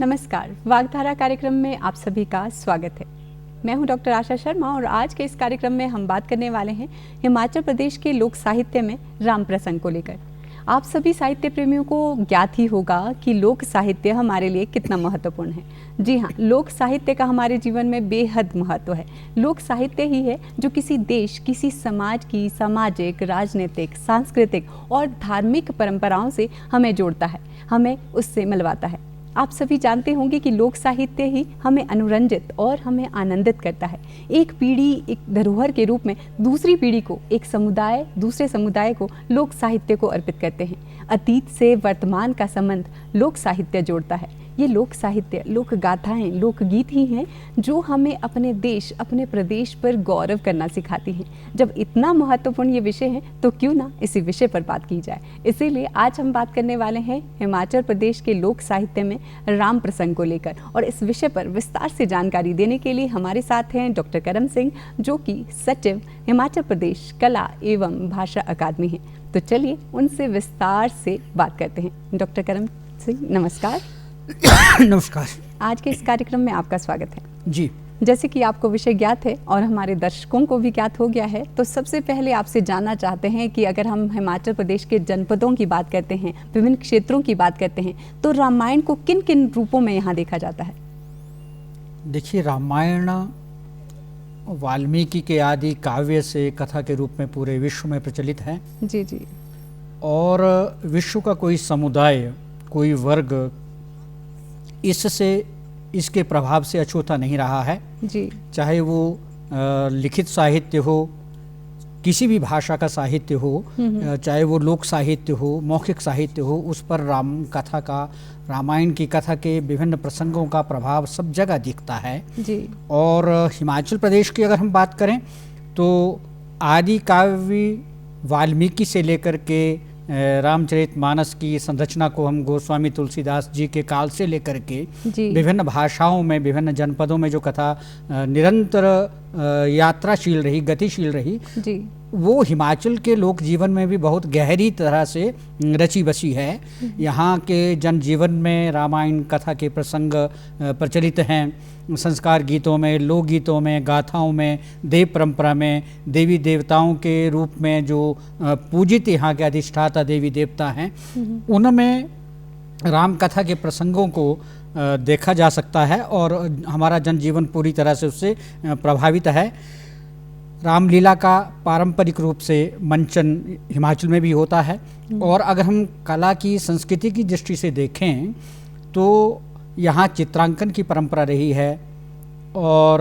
नमस्कार, वागधारा कार्यक्रम में आप सभी का स्वागत है। मैं हूं डॉक्टर आशा शर्मा और आज के इस कार्यक्रम में हम बात करने वाले हैं हिमाचल प्रदेश के लोक साहित्य में राम प्रसंग को लेकर। आप सभी साहित्य प्रेमियों को ज्ञात ही होगा कि लोक साहित्य हमारे लिए कितना महत्वपूर्ण है। जी हाँ, लोक साहित्य का हमारे जीवन में बेहद महत्व है। लोक साहित्य ही है जो किसी देश, किसी समाज की सामाजिक, राजनीतिक, सांस्कृतिक और धार्मिक परंपराओं से हमें जोड़ता है, हमें उससे मिलवाता है। आप सभी जानते होंगे कि लोक साहित्य ही हमें अनुरंजित और हमें आनंदित करता है। एक पीढ़ी एक धरोहर के रूप में दूसरी पीढ़ी को, एक समुदाय दूसरे समुदाय को लोक साहित्य को अर्पित करते हैं। अतीत से वर्तमान का संबंध लोक साहित्य जोड़ता है। ये लोक साहित्य, लोक गाथाएं, लोकगीत ही हैं जो हमें अपने देश, अपने प्रदेश पर गौरव करना सिखाती हैं। जब इतना महत्वपूर्ण ये विषय है तो क्यों ना इसी विषय पर बात की जाए। इसीलिए आज हम बात करने वाले हैं हिमाचल प्रदेश के लोक साहित्य में राम प्रसंग को लेकर, और इस विषय पर विस्तार से जानकारी देने के लिए हमारे साथ हैं डॉक्टर करम सिंह, जो कि सचिव हिमाचल प्रदेश कला एवं भाषा अकादमी हैं। तो चलिए उनसे विस्तार से बात करते हैं। डॉक्टर करम सिंह, नमस्कार। नमस्कार। आज के इस कार्यक्रम में आपका स्वागत है जी। जैसे कि आपको विषय ज्ञात है और हमारे दर्शकों को भी ज्ञात हो गया है, तो सबसे पहले आपसे जानना चाहते हैं कि अगर हम हिमाचल प्रदेश के जनपदों की बात करते हैं, विभिन्न क्षेत्रों की बात करते हैं, तो रामायण को किन किन रूपों में यहाँ देखा जाता है? देखिए, रामायण वाल्मीकि के आदि काव्य से कथा के रूप में पूरे विश्व में प्रचलित है। जी जी। और विश्व का कोई समुदाय, कोई वर्ग इससे, इसके प्रभाव से अछूता नहीं रहा है जी। चाहे वो लिखित साहित्य हो, किसी भी भाषा का साहित्य हो, चाहे वो लोक साहित्य हो, मौखिक साहित्य हो, उस पर राम कथा का, रामायण की कथा के विभिन्न प्रसंगों का प्रभाव सब जगह दिखता है जी। और हिमाचल प्रदेश की अगर हम बात करें तो आदि काव्य वाल्मीकि से लेकर के रामचरितमानस की संरचना को हम गोस्वामी तुलसीदास जी के काल से लेकर के विभिन्न भाषाओं में, विभिन्न जनपदों में जो कथा निरंतर यात्राशील रही, गतिशील रही जी, वो हिमाचल के लोक जीवन में भी बहुत गहरी तरह से रची बसी है। यहाँ के जनजीवन में रामायण कथा के प्रसंग प्रचलित हैं। संस्कार गीतों में, लोकगीतों में, गाथाओं में, देव परंपरा में, देवी देवताओं के रूप में जो पूजित यहाँ के अधिष्ठाता देवी देवता हैं, उनमें राम कथा के प्रसंगों को देखा जा सकता है और हमारा जनजीवन पूरी तरह से उससे प्रभावित है। रामलीला का पारंपरिक रूप से मंचन हिमाचल में भी होता है। और अगर हम कला की, संस्कृति की दृष्टि से देखें तो यहाँ चित्रांकन की परंपरा रही है और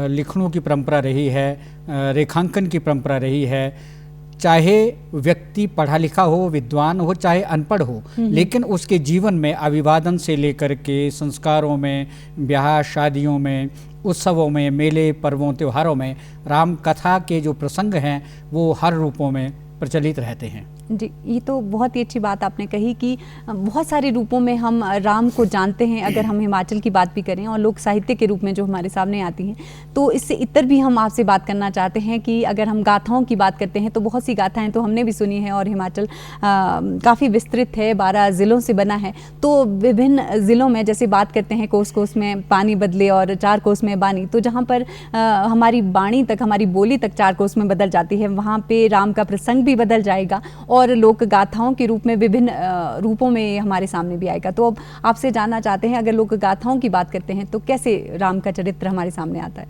लिखनों की परंपरा रही है, रेखांकन की परंपरा रही है। चाहे व्यक्ति पढ़ा लिखा हो, विद्वान हो, चाहे अनपढ़ हो, लेकिन उसके जीवन में अभिवादन से लेकर के संस्कारों में, ब्याह शादियों में, उत्सवों में, मेले पर्वों त्योहारों में राम कथा के जो प्रसंग हैं वो हर रूपों में प्रचलित रहते हैं। जी, ये तो बहुत ही अच्छी बात आपने कही कि बहुत सारे रूपों में हम राम को जानते हैं। अगर हम हिमाचल की बात भी करें और लोक साहित्य के रूप में जो हमारे सामने आती हैं, तो इससे इतर भी हम आपसे बात करना चाहते हैं कि अगर हम गाथाओं की बात करते हैं तो बहुत सी गाथाएं तो हमने भी सुनी है और हिमाचल काफ़ी विस्तृत है, 12 ज़िलों से बना है। तो विभिन्न ज़िलों में जैसे बात करते हैं, कोस कोस में पानी बदले और 4 कोस में बानी, तो जहाँ पर हमारी बाणी तक, हमारी बोली तक 4 कोस में बदल जाती है, वहाँ पर राम का प्रसंग भी बदल जाएगा और लोक गाथाओं के रूप में विभिन्न रूपों में हमारे सामने भी आएगा। तो अब आपसे जानना चाहते हैं, अगर लोक गाथाओं की बात करते हैं तो कैसे राम का चरित्र हमारे सामने आता है?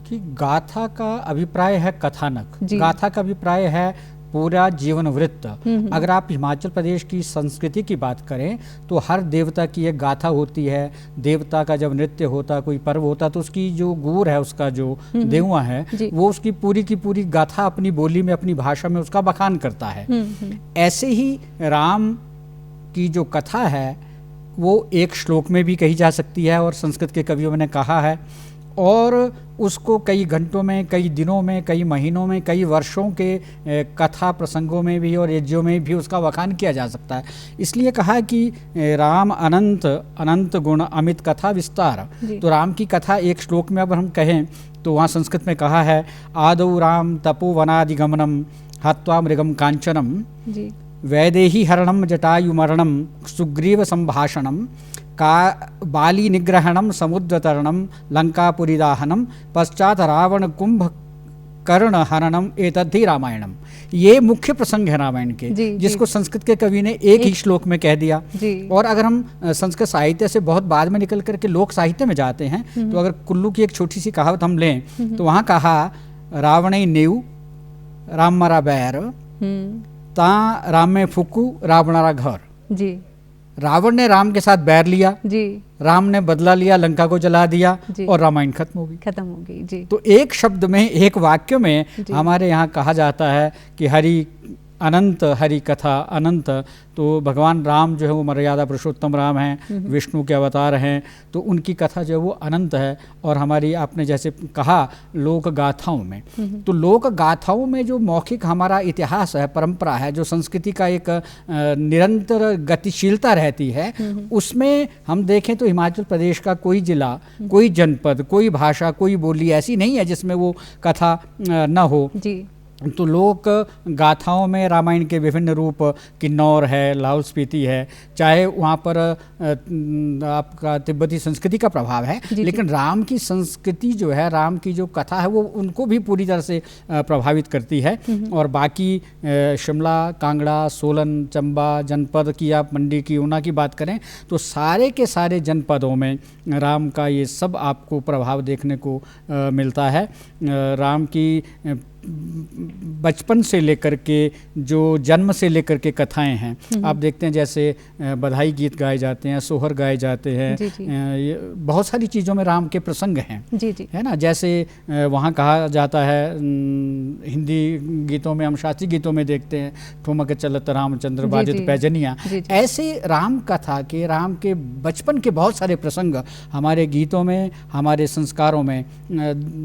कि गाथा का अभिप्राय है कथानक, गाथा का अभिप्राय है पूरा जीवन वृत्त। अगर आप हिमाचल प्रदेश की संस्कृति की बात करें तो हर देवता की एक गाथा होती है। देवता का जब नृत्य होता, कोई पर्व होता, तो उसकी जो गूर है, उसका जो देवा है, वो उसकी पूरी की पूरी गाथा अपनी बोली में, अपनी भाषा में उसका बखान करता है। ऐसे ही राम की जो कथा है वो एक श्लोक में भी कही जा सकती है और संस्कृत के कवियों ने कहा है, और उसको कई घंटों में, कई दिनों में, कई महीनों में, कई वर्षों के कथा प्रसंगों में भी और यज्ञों में भी उसका वखान किया जा सकता है। इसलिए कहा कि राम अनंत अनंत गुण अमित कथा विस्तार। तो राम की कथा एक श्लोक में अगर हम कहें तो वहाँ संस्कृत में कहा है, आदौ राम तपोवनादिगमनम हत्वा मृगम कांचनम वैदेही हरणम जटायुमरणम सुग्रीव संभाषणम बाली निग्रहणम समुद्र तरणम लंकापुरी दाहनम पश्चात रावण कुंभ कर्ण हरणम एतद्धि रामायणम। ये मुख्य प्रसंग है रामायण के, जिसको संस्कृत के कवि ने एक ही श्लोक में कह दिया। और अगर हम संस्कृत साहित्य से बहुत बाद में निकल करके लोक साहित्य में जाते हैं तो अगर कुल्लू की एक छोटी सी कहावत हम लें तो वहाँ कहा रावण नेऊ राम मरा बैर ता राम में फुकू रावणारा घर। जी, रावण ने राम के साथ बैर लिया जी, राम ने बदला लिया, लंका को जला दिया और रामायण खत्म हो गई जी। तो एक शब्द में, एक वाक्य में हमारे यहाँ कहा जाता है कि हरि अनंत, हरि कथा अनंत। तो भगवान राम जो है वो मर्यादा पुरुषोत्तम राम हैं, विष्णु के अवतार हैं, तो उनकी कथा जो है वो अनंत है। और हमारी, आपने जैसे कहा, लोक गाथाओं में, तो लोक गाथाओं में जो मौखिक हमारा इतिहास है, परंपरा है, जो संस्कृति का एक निरंतर गतिशीलता रहती है, उसमें हम देखें तो हिमाचल प्रदेश का कोई जिला, कोई जनपद, कोई भाषा, कोई बोली ऐसी नहीं है जिसमें वो कथा न हो जी। तो लोक गाथाओं में रामायण के विभिन्न रूप, किन्नौर है, लाहौल स्पीति है, चाहे वहाँ पर आपका तिब्बती संस्कृति का प्रभाव है, लेकिन राम की संस्कृति जो है, राम की जो कथा है, वो उनको भी पूरी तरह से प्रभावित करती है। और बाकी शिमला, कांगड़ा, सोलन, चंबा जनपद की, आप मंडी की, ऊना की बात करें तो सारे के सारे जनपदों में राम का ये सब आपको प्रभाव देखने को मिलता है। राम की बचपन से लेकर के, जो जन्म से लेकर के कथाएं हैं, आप देखते हैं जैसे बधाई गीत गाए जाते हैं, सोहर गाए जाते हैं, ये बहुत सारी चीज़ों में राम के प्रसंग हैं है ना। जैसे वहाँ कहा जाता है, हिंदी गीतों में, हम शास्त्रीय गीतों में देखते हैं, ठुमक चलत रामचंद्र बाजित पैजनिया। ऐसे राम कथा के, राम के बचपन के बहुत सारे प्रसंग हमारे गीतों में, हमारे संस्कारों में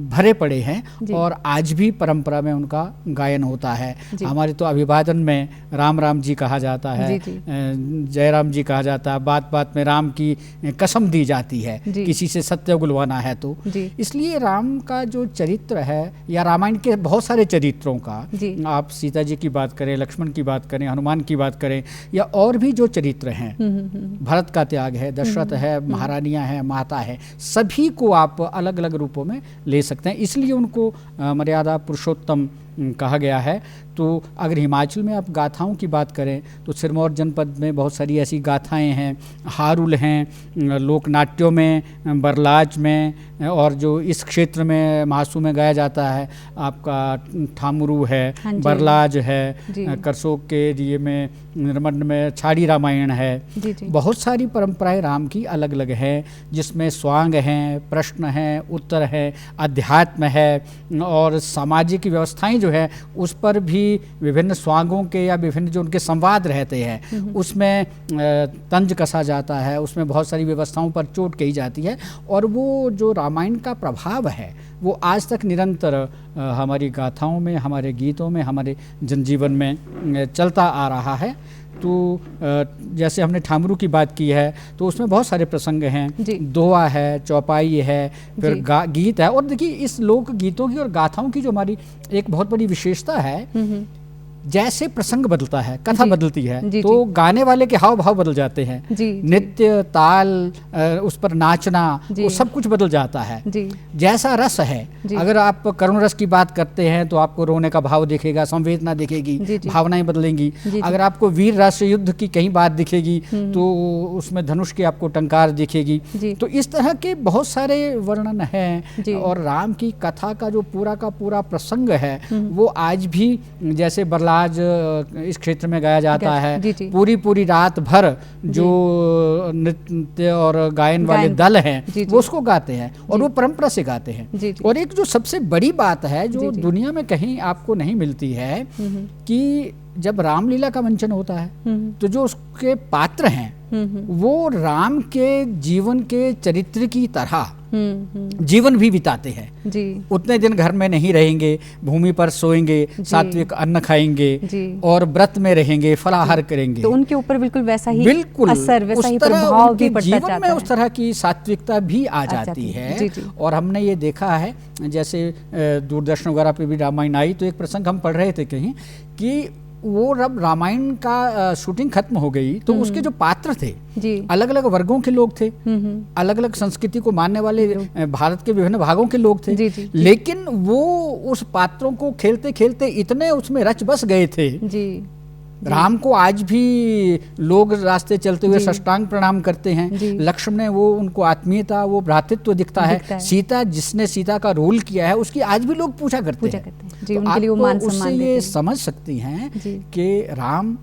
भरे पड़े हैं और आज भी परंपरा में उनका गायन होता है। हमारे तो अभिवादन में राम राम जी कहा जाता है, जय राम जी कहा जाता है, बात बात में राम की कसम दी जाती है किसी से सत्य उगलवाना है तो। इसलिए राम का जो चरित्र है, या रामायण के बहुत सारे चरित्रों का, आप सीता जी की बात करें, लक्ष्मण की बात करें, हनुमान की बात करें, या और भी जो चरित्र हैं, भरत का त्याग है, दशरथ है, महारानियां हैं, माता है, सभी को आप अलग अलग रूपों में ले सकते हैं। इसलिए उनको मर्यादा पुरुषोत्तम कहा गया है। तो अगर हिमाचल में आप गाथाओं की बात करें तो सिरमौर जनपद में बहुत सारी ऐसी गाथाएं हैं, हारुल हैं, लोक नाट्यों में, बरलाज में, और जो इस क्षेत्र में महासू में गाया जाता है, आपका ठामुरू है, बरलाज है, करसोग के एरिए में, निर्मंड में छाड़ी रामायण है। बहुत सारी परंपराएं राम की अलग अलग हैं, जिसमें स्वांग हैं, प्रश्न हैं, उत्तर है, अध्यात्म है, और सामाजिक व्यवस्थाएं जो है उस पर भी विभिन्न स्वांगों के या विभिन्न जो उनके संवाद रहते हैं उसमें तंज कसा जाता है, उसमें बहुत सारी व्यवस्थाओं पर चोट कही जाती है। और वो जो रामायण का प्रभाव है वो आज तक निरंतर हमारी गाथाओं में, हमारे गीतों में, हमारे जनजीवन में चलता आ रहा है। तो जैसे हमने ठामरू की बात की है तो उसमें बहुत सारे प्रसंग हैं, दोहा है, चौपाई है, फिर गीत है। और देखिए, इस लोक गीतों की और गाथाओं की जो हमारी एक बहुत बड़ी विशेषता है, जैसे प्रसंग बदलता है, कथा बदलती है, तो गाने वाले के हाव भाव बदल जाते हैं, नित्य ताल, उस पर नाचना, वो सब कुछ बदल जाता है। जैसा रस है, अगर आप करुण रस की बात करते हैं तो आपको रोने का भाव दिखेगा, संवेदना दिखेगी, भावनाएं बदलेंगी। अगर आपको वीर राष्ट्र युद्ध की कहीं बात दिखेगी तो उसमें धनुष की आपको टंकार दिखेगी। तो इस तरह के बहुत सारे वर्णन हैं। और राम की कथा का जो पूरा का पूरा प्रसंग है वो आज भी, जैसे आज इस क्षेत्र में गाया जाता है, पूरी रात भर जो नृत्य और गायन वाले दल हैं वो उसको गाते हैं और वो परंपरा से गाते हैं। और एक जो सबसे बड़ी बात है जो दुनिया में कहीं आपको नहीं मिलती है, कि जब रामलीला का मंचन होता है तो जो उसके पात्र हैं वो राम के जीवन के चरित्र की तरह जीवन भी बिताते हैं। उतने दिन घर में नहीं रहेंगे, भूमि पर सोएंगे, सात्विक अन्न खाएंगे और व्रत में रहेंगे, फलाहार करेंगे। तो उनके ऊपर बिल्कुल वैसा ही असर, वैसा ही प्रभाव भी पड़ता जाता है। जीवन में उस तरह की सात्विकता भी आ जाती है। और हमने ये देखा है, जैसे दूरदर्शन वगैरह पे भी रामायण आई तो एक प्रसंग हम पढ़ रहे थे कहीं, कि वो जब रामायण का शूटिंग खत्म हो गई तो उसके जो पात्र थे जी अलग अलग वर्गों के लोग थे, अलग अलग संस्कृति को मानने वाले भारत के विभिन्न भागों के लोग थे। जी। लेकिन वो उस पात्रों को खेलते खेलते इतने उसमें रच बस गए थे। जी राम को आज भी लोग रास्ते चलते हुए जी। साष्टांग प्रणाम करते हैं। जी। लक्ष्मण में वो उनको आत्मीयता, वो भ्रातृत्व दिखता है। सीता, जिसने सीता का रोल किया है, उसकी आज भी लोग पूजा करते हैं। जी, तो उनके लिए वो आप मान उससे सम्मान देते ये हैं। समझ सकती हैं जी। कि राम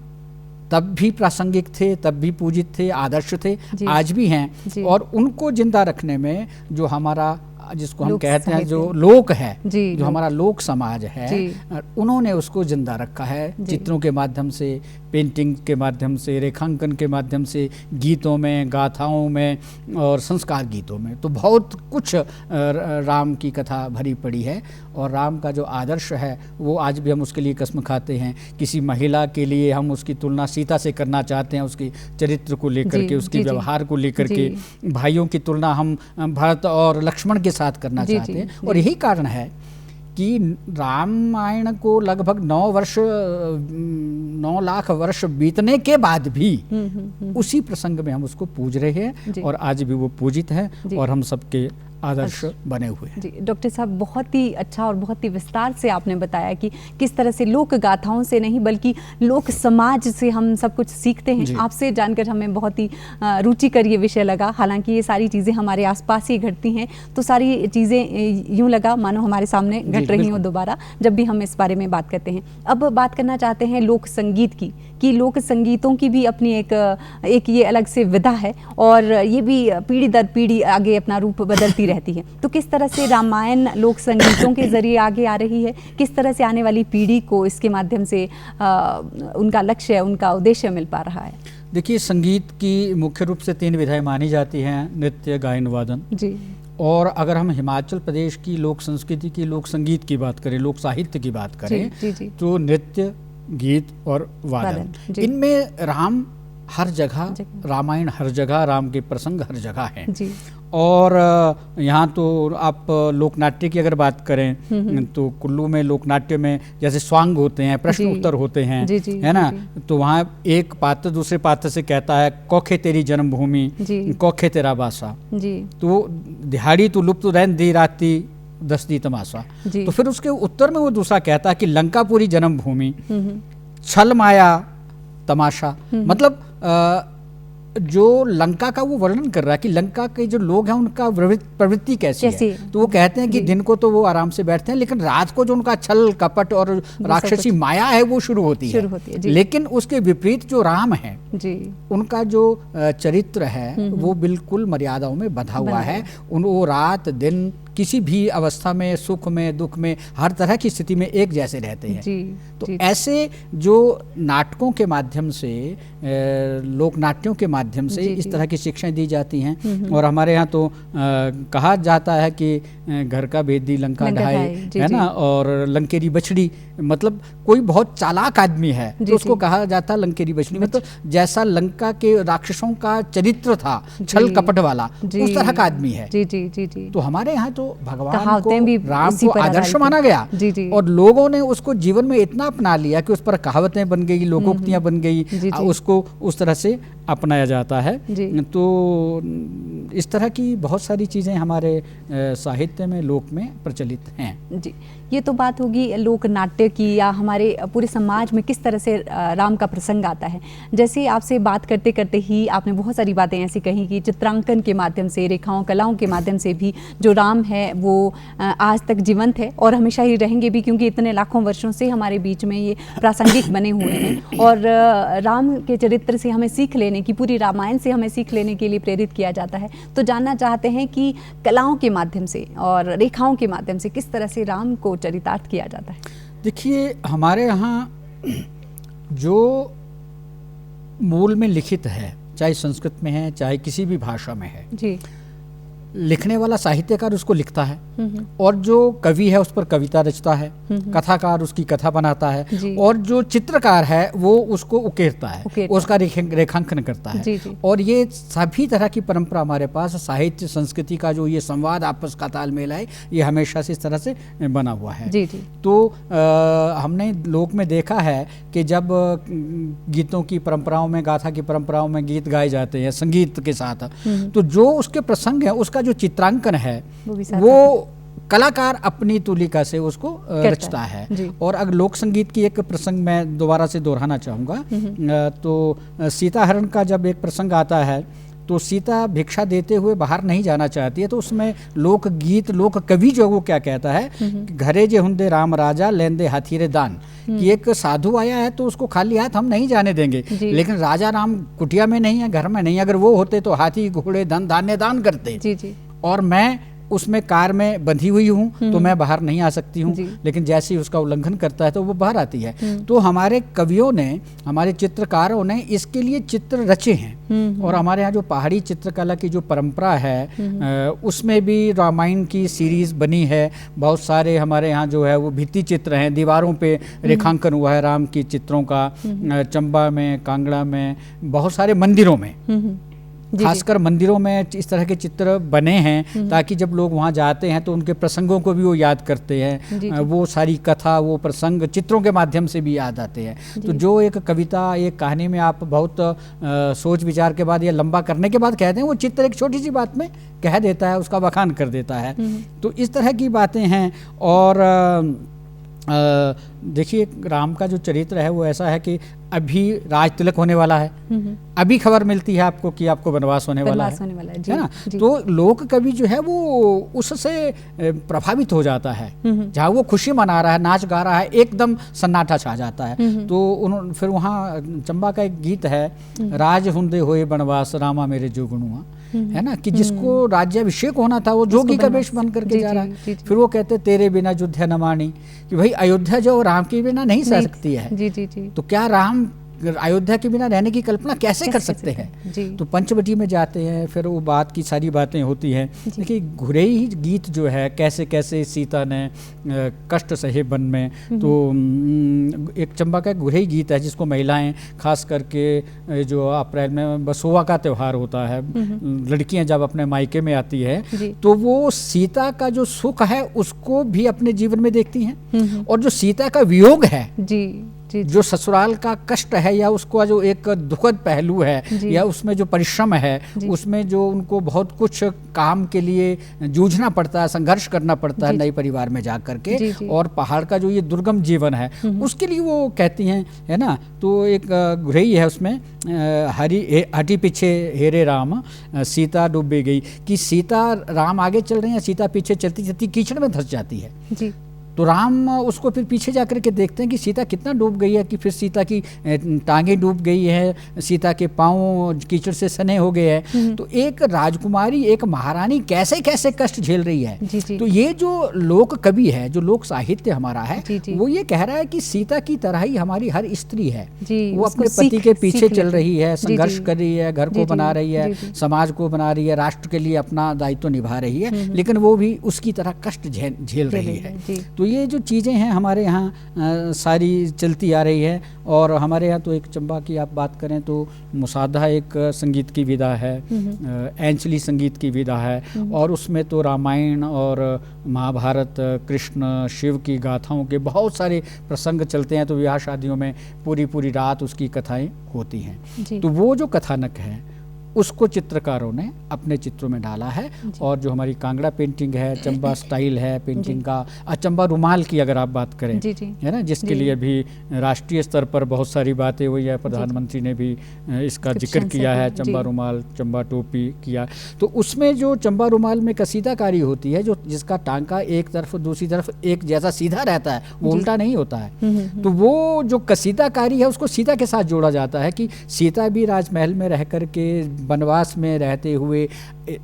तब भी प्रासंगिक थे, तब भी पूजित थे, आदर्श थे, जी। आज भी हैं। जी। और उनको जिंदा रखने में जो हमारा, जिसको हम लोक कहते हैं, जो साहित्य। लोक है, जी, जो लोक। हमारा लोक समाज है, जी। उन्होंने उसको जिंदा रखा है जी। चित्रों के माध्यम से, पेंटिंग के माध्यम से, रेखांकन के माध्यम से, गीतों में, गाथाओं में और संस्कार गीतों में। तो बहुत कुछ राम की कथा भरी पड़ी है। और राम का जो आदर्श है वो आज भी हम उसके लिए कसम खाते हैं। किसी महिला के लिए हम उसकी तुलना सीता से करना चाहते हैं, उसके चरित्र को लेकर जी, के, उसके जी, जी। व्यवहार को लेकर के। जी। भाइयों की तुलना हम भरत और लक्ष्मण के साथ करना जी, चाहते जी, हैं। जी। और यही कारण है कि रामायण को लगभग 9 लाख वर्ष बीतने के बाद भी उसी प्रसंग में हम उसको पूज रहे हैं। जी। और आज भी वो पूजित है जी। और हम सबके आदर्श बने हुए हैं। जी डॉक्टर साहब, बहुत ही अच्छा और बहुत ही विस्तार से आपने बताया कि किस तरह से लोक गाथाओं से नहीं बल्कि लोक समाज से हम सब कुछ सीखते हैं। आपसे जानकर हमें बहुत ही रुचिकर ये विषय लगा। हालांकि ये सारी चीज़ें हमारे आसपास ही घटती हैं, तो सारी चीज़ें यूँ लगा मानो हमारे सामने घट रही हों दोबारा जब भी हम इस बारे में बात करते हैं। अब बात करना चाहते हैं लोक संगीत की, कि लोक संगीतों की भी अपनी एक ये अलग से विधा है और ये भी पीढ़ी दर पीढ़ी आगे अपना रूप बदलती रहती है। तो किस तरह से रामायण लोक संगीतों के जरिए आगे आ रही है, किस तरह से आने वाली पीढ़ी को इसके माध्यम से उनका लक्ष्य, उनका उद्देश्य मिल पा रहा है? देखिए, संगीत की मुख्य रूप से 3 विधाएं मानी जाती हैं, नृत्य, गायन, वादन। जी। और अगर हम हिमाचल प्रदेश की लोक संस्कृति की, लोक संगीत की बात करें, लोक साहित्य की बात करें, जी। तो नृत्य, गीत और वादन, इनमें राम हर जगह, रामायण हर जगह, राम के प्रसंग हर जगह हैं। जी। और यहाँ तो आप लोकनाट्य की अगर बात करें तो कुल्लू में लोकनाट्य में जैसे स्वांग होते हैं, प्रश्न उत्तर होते हैं, है ना। तो वहाँ एक पात्र दूसरे पात्र से कहता है, कौखे तेरी जन्मभूमि, कौखे तेरा बासा, तो दिहाड़ी तो लुप्त रैन दी राती दसदी तमाशा। तो फिर उसके उत्तर में वो दूसरा कहता है कि लंकापुरी जन्मभूमि, छल माया तमाशा। मतलब जो लंका का वो वर्णन कर रहा है कि लंका के जो लोग हैं उनका प्रवृत्ति कैसी है। तो वो कहते हैं कि दिन को तो वो आराम से बैठते हैं, लेकिन रात को जो उनका छल कपट और राक्षसी माया है वो शुरू होती है। लेकिन उसके विपरीत जो राम है उनका जो चरित्र है वो बिल्कुल मर्यादाओं में बंधा हुआ है। वो रात दिन किसी भी अवस्था में, सुख में, दुख में, हर तरह की स्थिति में एक जैसे रहते हैं। तो ऐसे जो नाटकों के माध्यम से, लोक नाट्यों के माध्यम से इस तरह की शिक्षाएं दी जाती हैं। और हमारे यहाँ तो कहा जाता है कि घर का भेदी लंका ढाई, है ना। और लंकेरी बछड़ी, मतलब कोई बहुत चालाक आदमी है तो उसको कहा जाता है लंकेरी बछड़ी। मतलब जैसा लंका के राक्षसों का चरित्र था, छल कपट वाला, उस तरह का आदमी है। तो हमारे यहाँ तो भगवान को, राम को आदर्श माना गया और लोगों ने उसको जीवन में इतना अपना लिया कि उस पर कहावतें बन गई, लोकोक्तियां बन गई, उसको उस तरह से अपनाया जाता है। तो इस तरह की बहुत सारी चीज़ें हमारे साहित्य में, लोक में प्रचलित हैं। जी, ये तो बात होगी लोक नाट्य की, या हमारे पूरे समाज में किस तरह से राम का प्रसंग आता है। जैसे आपसे बात करते करते ही आपने बहुत सारी बातें ऐसी कही कि चित्रांकन के माध्यम से, रेखाओं, कलाओं के माध्यम से भी जो राम है वो आज तक जीवंत है और हमेशा ही रहेंगे भी, क्योंकि इतने लाखों वर्षों से हमारे बीच में ये प्रासंगिक बने हुए हैं। और राम के चरित्र से हमें सीख लेने की, पूरी रामायण से हमें सीख लेने के लिए प्रेरित किया जाता है। तो जानना चाहते हैं कि कलाओं के माध्यम से और रेखाओं के माध्यम से किस तरह से राम को चरितार्थ किया जाता है। देखिए, हमारे यहाँ जो मूल में लिखित है, चाहे संस्कृत में है चाहे किसी भी भाषा में है, लिखने वाला साहित्यकार उसको लिखता है और जो कवि है उस पर कविता रचता है, कथाकार उसकी कथा बनाता है और जो चित्रकार है वो उसको उकेरता है, उसका रेखांकन करता है। और ये सभी तरह की परंपरा हमारे पास साहित्य संस्कृति का जो ये संवाद आपस का तालमेल है, ये हमेशा से इस तरह से बना हुआ है। तो हमने लोक में देखा है कि जब गीतों की परंपराओं में, गाथा की परंपराओं में गीत गाए जाते हैं संगीत के साथ, तो जो उसके प्रसंग है उसका जो चित्रांकन है वो कलाकार अपनी तुलिका से उसको रचता है। और अगर लोक संगीत की एक प्रसंग मैं दोबारा से दोहराना चाहूँगा, तो सीता हरण का जब एक प्रसंग आता है तो सीता भिक्षा देते हुए बाहर नहीं जाना चाहती है, तो उसमें लोक गीत, लोक कवि जो वो क्या कहता है, घरे जे हुंदे राम राजा लेंदे हाथीरे दान, कि एक साधु आया है तो उसको खाली हाथ हम नहीं जाने देंगे, लेकिन राजा राम कुटिया में नहीं है, घर में नहीं, अगर वो होते तो हाथी घोड़े धन धान्य दान करते, और मैं उसमें कार में बंधी हुई हूँ तो मैं बाहर नहीं आ सकती हूँ, लेकिन जैसे ही उसका उल्लंघन करता है तो वो बाहर आती है। तो हमारे कवियों ने, हमारे चित्रकारों ने इसके लिए चित्र रचे हैं। और हमारे यहाँ जो पहाड़ी चित्रकला की जो परंपरा है उसमें भी रामायण की सीरीज बनी है, बहुत सारे हमारे यहाँ जो है वो भित्ति चित्र हैं, दीवारों पे रेखांकन हुआ है राम की चित्रों का, चंबा में, कांगड़ा में, बहुत सारे मंदिरों में, खासकर मंदिरों में इस तरह के चित्र बने हैं ताकि जब लोग वहाँ जाते हैं तो उनके प्रसंगों को भी वो याद करते हैं, वो सारी कथा, वो प्रसंग चित्रों के माध्यम से भी याद आते हैं। तो जो एक कविता, एक कहानी में आप बहुत सोच विचार के बाद या लंबा करने के बाद कहते हैं, वो चित्र एक छोटी सी बात में कह देता है, उसका बखान कर देता है। तो इस तरह की बातें हैं। और देखिए राम का जो चरित्र है वो ऐसा है कि अभी राज तिलक होने वाला है, अभी खबर मिलती है आपको कि आपको वनवास होने वाला है ना। तो लोक कवि जो है वो उससे प्रभावित हो जाता है, जहाँ वो खुशी मना रहा है, नाच गा रहा है, एकदम सन्नाटा छा जाता है। तो फिर वहाँ चंबा का एक गीत है, राज हुंदे होए वनवास रामा मेरे जोगणुआ, है ना, कि जिसको राज्याभिषेक होना था वो जोगी का वेश बन करके जा रहा है। फिर वो कहते तेरे बिना अयोध्या न मानी, कि भाई अयोध्या जो राम के बिना नहीं सह सकती है, तो क्या राम अयोध्या के बिना रहने की कल्पना कैसे कर सकते हैं। तो पंचवटी में जाते हैं, फिर वो बात की सारी बातें होती हैं। देखिए घुरेई गीत जो है, कैसे कैसे सीता ने कष्ट सहे वन में, तो एक चंबा का घुरेई गीत है जिसको महिलाएं खास करके जो अप्रैल में बसोवा का त्यौहार होता है, लड़कियां जब अपने मायके में आती है तो वो सीता का जो सुख है उसको भी अपने जीवन में देखती हैं, और जो सीता का वियोग है, जो ससुराल का कष्ट है या उसका जो एक दुखद पहलू है या उसमें जो परिश्रम है, उसमें जो उनको बहुत कुछ काम के लिए जूझना पड़ता है, संघर्ष करना पड़ता है नए परिवार में जा करके, और पहाड़ का जो ये दुर्गम जीवन है उसके लिए वो कहती हैं, है ना। तो एक घुरई है उसमें, हटी पीछे हेरे राम सीता डूबे गई, कि सीता, राम आगे चल रहे हैं, सीता पीछे चलती चलती कीचड़ में धंस जाती है। तो राम उसको फिर पीछे जाकर के देखते हैं कि सीता कितना डूब गई है, कि फिर सीता की टांगें डूब गई है, सीता के पाँव कीचड़ से सने हो गए हैं। तो एक राजकुमारी, एक महारानी कैसे कैसे कष्ट झेल रही है। तो ये जो लोक कवि है, जो लोक साहित्य हमारा है, वो ये कह रहा है कि सीता की तरह ही हमारी हर स्त्री है, वो अपने पति के पीछे चल रही है, संघर्ष कर रही है, घर को बना रही है, समाज को बना रही है, राष्ट्र के लिए अपना दायित्व निभा रही है, लेकिन वो भी उसकी तरह कष्ट झेल रही है। तो ये जो चीज़ें हैं हमारे यहाँ सारी चलती आ रही है। और हमारे यहाँ तो एक चंबा की आप बात करें तो मुसाधा एक संगीत की विधा है, एंचली संगीत की विधा है, और उसमें तो रामायण और महाभारत, कृष्ण शिव की गाथाओं के बहुत सारे प्रसंग चलते हैं। तो ब्याह शादियों में पूरी पूरी रात उसकी कथाएं होती हैं। तो वो जो कथानक है उसको चित्रकारों ने अपने चित्रों में डाला है। और जो हमारी कांगड़ा पेंटिंग है, चंबा स्टाइल है पेंटिंग का, चंबा रुमाल की अगर आप बात करें, है ना, जिसके लिए भी राष्ट्रीय स्तर पर बहुत सारी बातें हुई है, प्रधानमंत्री ने भी इसका जिक्र किया है, चंबा रुमाल, चंबा टोपी किया। तो उसमें जो चंबा रुमाल में कसीदाकारी होती है, जो जिसका टांका एक तरफ दूसरी तरफ एक जैसा सीधा रहता है, वो उल्टा नहीं होता है। तो वो जो कसीदाकारी है उसको सीता के साथ जोड़ा जाता है, कि सीता भी राजमहल में रह करके, वनवास में रहते हुए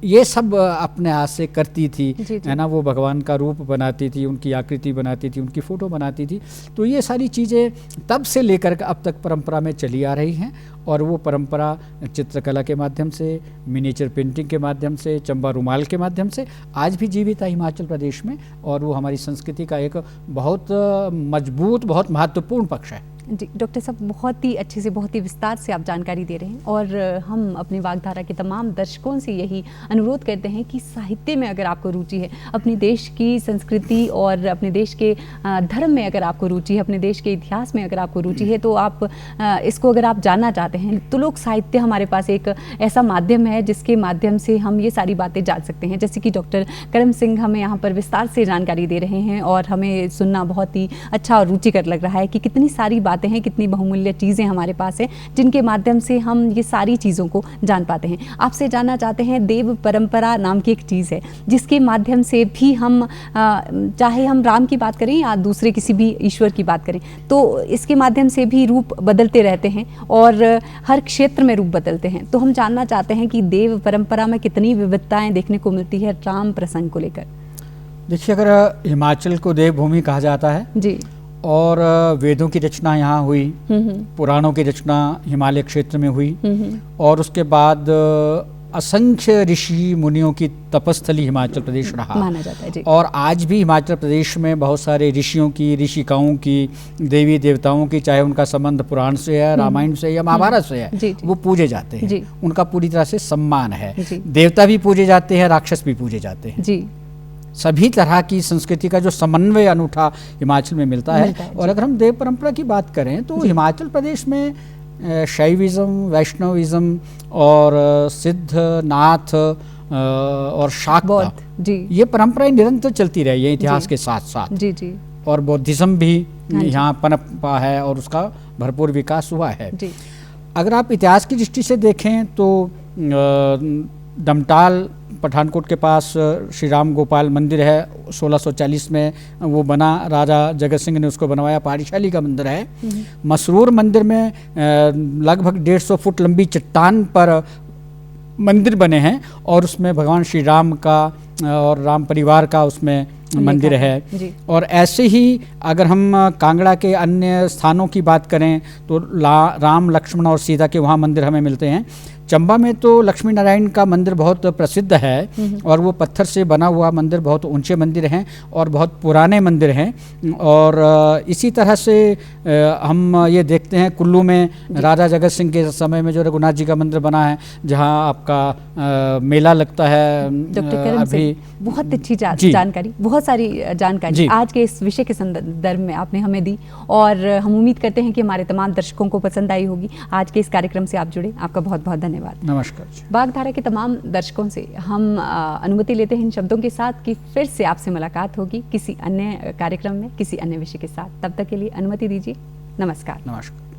ये सब अपने हाथ से करती थी, है ना, वो भगवान का रूप बनाती थी, उनकी आकृति बनाती थी, उनकी फ़ोटो बनाती थी। तो ये सारी चीज़ें तब से लेकर अब तक परंपरा में चली आ रही हैं। और वो परंपरा चित्रकला के माध्यम से, मिनिएचर पेंटिंग के माध्यम से, चंबा रुमाल के माध्यम से आज भी जीवित है हिमाचल प्रदेश में, और वो हमारी संस्कृति का एक बहुत मजबूत, बहुत महत्वपूर्ण पक्ष है। जी डॉक्टर साहब, बहुत ही अच्छे से, बहुत ही विस्तार से आप जानकारी दे रहे हैं, और हम अपनी वागधारा के तमाम दर्शकों से यही अनुरोध करते हैं कि साहित्य में अगर आपको रुचि है, अपने देश की संस्कृति और अपने देश के धर्म में अगर आपको रुचि है, अपने देश के इतिहास में अगर आपको रुचि है, तो आप इसको अगर आप जानना चाहते हैं तो लोक साहित्य हमारे पास एक ऐसा माध्यम है जिसके माध्यम से हम ये सारी बातें जान सकते हैं। जैसे कि डॉक्टर करम सिंह हमें यहाँ पर विस्तार से जानकारी दे रहे हैं, और हमें सुनना बहुत ही अच्छा और रुचिकर लग रहा है कि कितनी सारी बातें हैं, कितनी बहुमूल्य चीज़ें हमारे पास हैं जिनके माध्यम से हम ये सारी चीज़ों को जान पाते हैं। आपसे जानना चाहते हैं, देव परंपरा नाम की एक चीज़ है जिसके माध्यम से भी हम चाहे हम राम की बात करें या दूसरे किसी भी ईश्वर की बात करें, तो इसके माध्यम से भी रूप बदलते रहते हैं और हर क्षेत्र में रूप बदलते हैं। तो हम जानना चाहते हैं कि देव परंपरा में कितनी विविधताएं देखने को मिलती है राम प्रसंग को लेकर। देखिए, अगर हिमाचल को देवभूमि कहा जाता है जी, और वेदों की रचना यहाँ हुई, पुराणों की रचना हिमालय क्षेत्र में हुई, और उसके बाद असंख्य ऋषि मुनियों की तपस्थली हिमाचल प्रदेश रहा माना जाता है। जी। और आज भी हिमाचल प्रदेश में बहुत सारे ऋषियों की, ऋषिकाओं की, देवी देवताओं की, चाहे उनका संबंध पुराण से है, रामायण से या महाभारत से है, जी, वो पूजे जाते हैं। जी। उनका पूरी तरह से सम्मान है। जी। देवता भी पूजे जाते हैं, राक्षस भी पूजे जाते हैं। जी, सभी तरह की संस्कृति का जो समन्वय अनूठा हिमाचल में मिलता है। और अगर हम देव परंपरा की बात करें तो हिमाचल प्रदेश में शैविज्म, वैष्णविज्म और सिद्ध, नाथ और शाक्ता, जी, ये परंपराएं निरंतर चलती रही है इतिहास के साथ साथ। जी, जी, और बौद्धिज्म भी यहाँ पनपा है और उसका भरपूर विकास हुआ है। जी। अगर आप इतिहास की दृष्टि से देखें तो डमटाल पठानकोट के पास श्री राम गोपाल मंदिर है, 1640 में वो बना, राजा जगत सिंह ने उसको बनवाया, पारिशाली का मंदिर है। मसरूर मंदिर में लगभग 150 फुट लंबी चट्टान पर मंदिर बने हैं और उसमें भगवान श्री राम का और राम परिवार का उसमें मंदिर है। और ऐसे ही अगर हम कांगड़ा के अन्य स्थानों की बात करें तो राम, लक्ष्मण और सीता के वहाँ मंदिर हमें मिलते हैं। चंबा में तो लक्ष्मी नारायण का मंदिर बहुत प्रसिद्ध है और वो पत्थर से बना हुआ मंदिर, बहुत ऊंचे मंदिर हैं और बहुत पुराने मंदिर हैं। और इसी तरह से हम ये देखते हैं कुल्लू में राजा जगत सिंह के समय में जो रघुनाथ जी का मंदिर बना है, जहां आपका मेला लगता है। अभी बहुत अच्छी जानकारी, बहुत सारी जानकारी आज के इस विषय के संदर्भ में आपने हमें दी, और हम उम्मीद करते हैं कि हमारे तमाम दर्शकों को पसंद आई होगी। आज के इस कार्यक्रम से आप जुड़े, आपका बहुत बहुत धन्यवाद। नमस्कार। वागधारा के तमाम दर्शकों से हम अनुमति लेते हैं इन शब्दों के साथ कि फिर से आपसे मुलाकात होगी किसी अन्य कार्यक्रम में, किसी अन्य विषय के साथ। तब तक के लिए अनुमति दीजिए। नमस्कार। नमस्कार।